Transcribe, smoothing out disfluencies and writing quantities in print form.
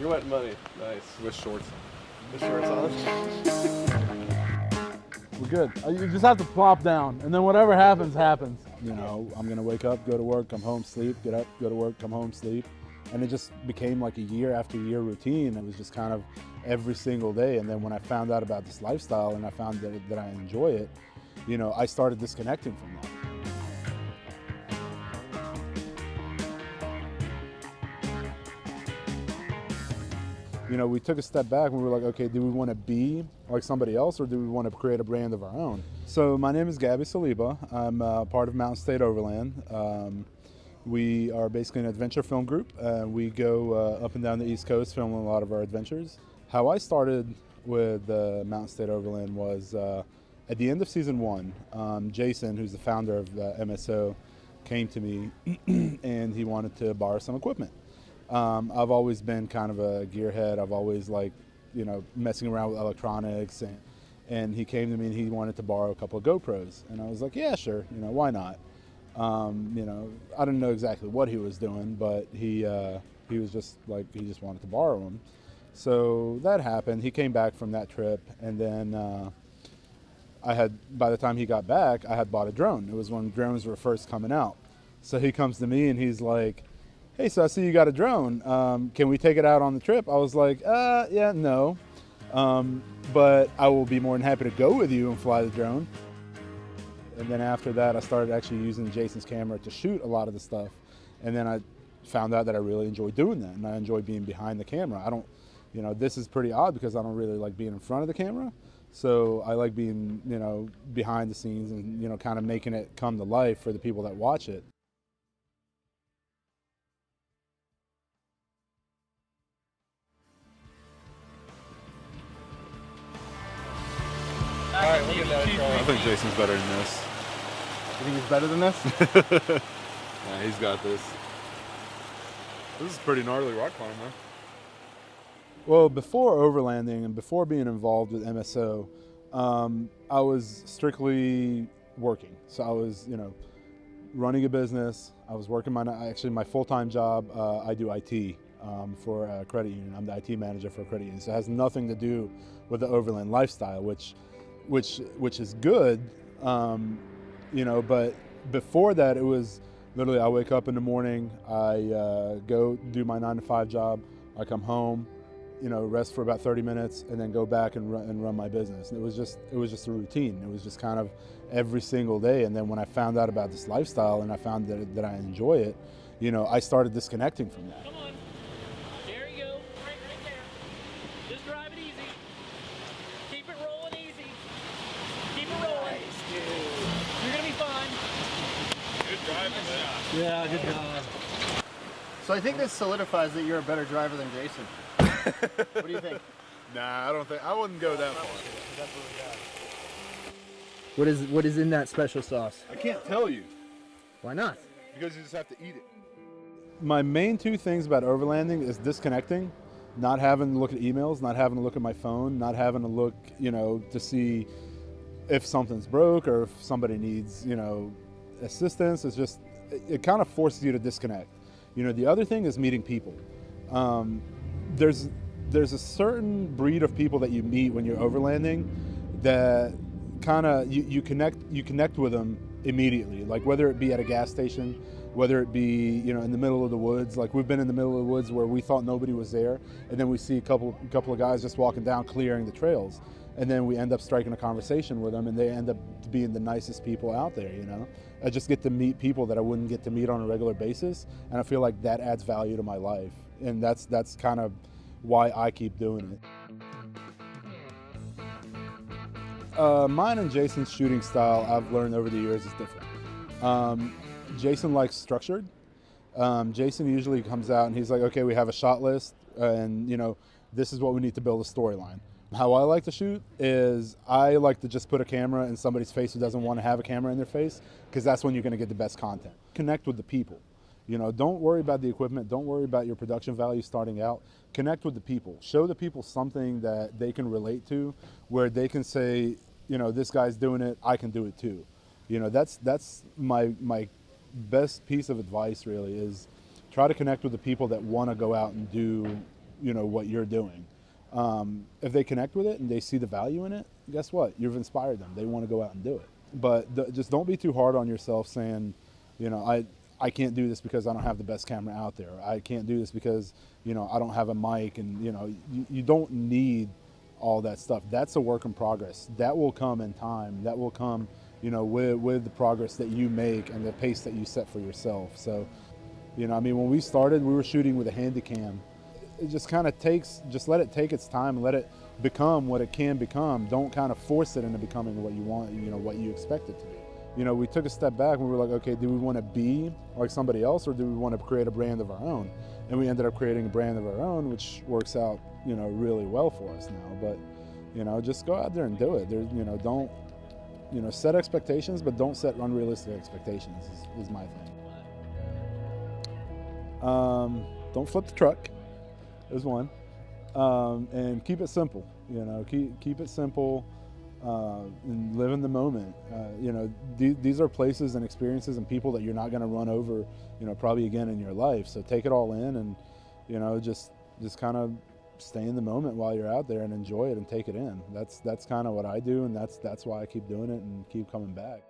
You went money. Nice. with shorts. The shorts on. We're good. You just have to plop down, and then whatever happens, happens. You know, I'm gonna wake up, go to work, come home, sleep, get up, go to work, come home, sleep. And it just became like a year after year routine. It was just kind of every single day. And then when I found out about this lifestyle and I found that I enjoy it, you know, I started disconnecting from that. You know, we took a step back and we were like, okay, do we want to be like somebody else or do we want to create a brand of our own? So my name is Gaby Saliba. I'm part of Mountain State Overland. We are basically an adventure film group. We go up and down the East Coast filming a lot of our adventures. How I started with Mountain State Overland was at the end of season 1, Jason, who's the founder of MSO, came to me and he wanted to borrow some equipment. I've always been kind of a gearhead. I've always liked, you know, messing around with electronics, and he came to me and he wanted to borrow a couple of GoPros, and I was like, yeah, sure, you know, why not? You know, I didn't know exactly what he was doing, but he was just like, he just wanted to borrow them. So that happened. He came back from that trip, and then by the time he got back, I had bought a drone. It was when drones were first coming out. So he comes to me and he's like, hey, so I see you got a drone. Can we take it out on the trip? I was like, yeah, no. But I will be more than happy to go with you and fly the drone. And then after that, I started actually using Jason's camera to shoot a lot of the stuff. And then I found out that I really enjoy doing that. And I enjoy being behind the camera. I don't, you know, this is pretty odd because I don't really like being in front of the camera. So I like being, you know, behind the scenes and, you know, kind of making it come to life for the people that watch it. All right, look at that car. I think Jason's better than this. You think he's better than this? Yeah, he's got this. This is pretty gnarly rock climb, man. Well, before overlanding and before being involved with MSO, I was strictly working. So I was, you know, running a business. I was working my full-time job. I do IT for a credit union. I'm the IT manager for a credit union. So it has nothing to do with the overland lifestyle, which is good, you know. But before that, it was literally I wake up in the morning, I go do my 9-to-5 job, I come home, you know, rest for about 30 minutes, and then go back and run my business. And it was just a routine. It was just kind of every single day. And then when I found out about this lifestyle and I found that I enjoy it, you know, I started disconnecting from that. Come on. There you go. Right there. Just drive it easy. Keep it rolling easy. Keep it rolling. Nice, dude. You're going to be fine. Good driving, man. Yeah, good job. So I think this solidifies that you're a better driver than Jason. What do you think? Nah, I wouldn't go that far. What is in that special sauce? I can't tell you Why not? because you just have to eat it. My main two things about overlanding is disconnecting, not having to look at emails, not having to look at my phone, not having to look, you know, to see if something's broke or if somebody needs, you know, assistance. It's just, it kind of forces you to disconnect. You know, the other thing is meeting people. There's a certain breed of people that you meet when you're overlanding that kind of, you connect with them immedially, like whether it be at a gas station, whether it be, you know, in the middle of the woods. Like we've been in the middle of the woods where we thought nobody was there, and then we see a couple of guys just walking down clearing the trails, and then we end up striking a conversation with them, and they end up being the nicest people out there. You know, I just get to meet people that I wouldn't get to meet on a regular basis, and I feel like that adds value to my life, and that's kind of why I keep doing it. Mine and Jason's shooting style, I've learned over the years, is different. Jason likes structured. Jason usually comes out and he's like, okay, we have a shot list, and you know, this is what we need to build a storyline. How I like to shoot is I like to just put a camera in somebody's face who doesn't want to have a camera in their face, because that's when you're going to get the best content. Connect with the people. You know, don't worry about the equipment. Don't worry about your production value starting out. Connect with the people. Show the people something that they can relate to, where they can say, you know, this guy's doing it, I can do it too. You know, that's my best piece of advice really, is try to connect with the people that want to go out and do you know, what you're doing. If they connect with it and they see the value in it, guess what? You've inspired them. They want to go out and do it. But just don't be too hard on yourself saying, you know, I can't do this because I don't have the best camera out there. I can't do this because, you know, I don't have a mic. And, you know, you don't need all that stuff. That's a work in progress. That will come in time. That will come, you know, with the progress that you make and the pace that you set for yourself. So, you know, I mean, when we started, we were shooting with a Handycam. It just kind of just let it take its time and let it become what it can become. Don't kind of force it into becoming what you want, you know, what you expect it to be. You know, we took a step back and we were like, okay, do we want to be like somebody else or do we want to create a brand of our own? And we ended up creating a brand of our own, which works out, you know, really well for us now. But, you know, just go out there and do it. There's, you know, don't, you know, set expectations, but don't set unrealistic expectations is my thing. Don't flip the truck is one. And keep it simple, you know, keep it simple and live in the moment. You know, these are places and experiences and people that you're not going to run over, you know, probably again in your life. So take it all in and, you know, just kind of stay in the moment while you're out there and enjoy it and take it in. That's kind of what I do, and that's why I keep doing it and keep coming back.